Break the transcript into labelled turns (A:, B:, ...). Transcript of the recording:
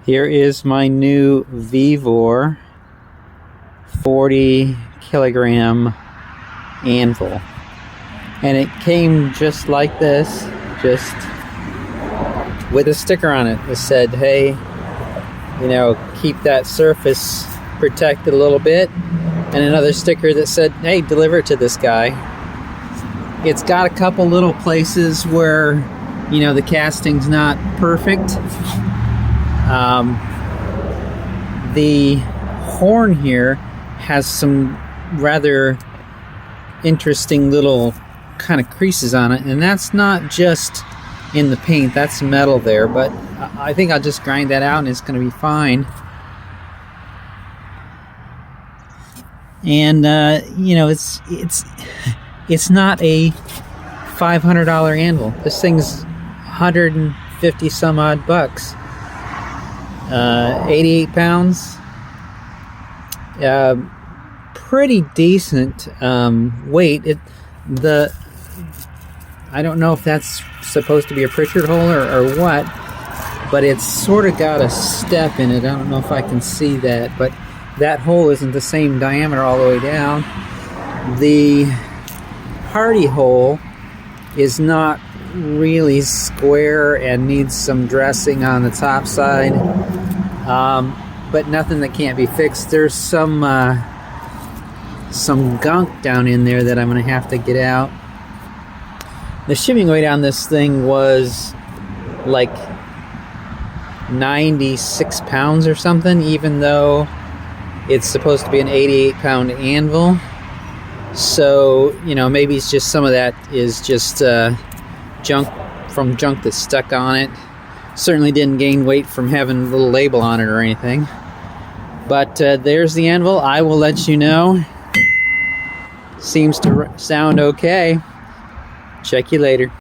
A: Here is my new vevor 40 kilogram anvil, and it came just like this, just with a sticker on it that said, hey, you know, keep that surface protected a little bit, and another sticker that said, hey, deliver it to this guy. It's got a couple little places where, you know, the casting's not perfect. The horn here has some rather interesting little kind of creases on it, and that's not just in the paint, that's metal there, but I think I'll just grind that out and it's going to be fine. And you know, it's not a $500 anvil. This thing's 150 some odd bucks. 88 pounds. Pretty decent weight. I don't know if that's supposed to be a Pritchard hole or what, but it's sort of got a step in it. I don't know if I can see that, but that hole isn't the same diameter all the way down. The party hole is not really square and needs some dressing on the top side, but nothing that can't be fixed. There's some gunk down in there that I'm going to have to get out. The shipping weight on this thing was like 96 pounds or something, even though it's supposed to be an 88 pound anvil. So, you know, maybe it's just some of that is just junk that's stuck on it. Certainly didn't gain weight from having a little label on it or anything. But there's the anvil. I will let you know. Seems to sound okay. Check you later.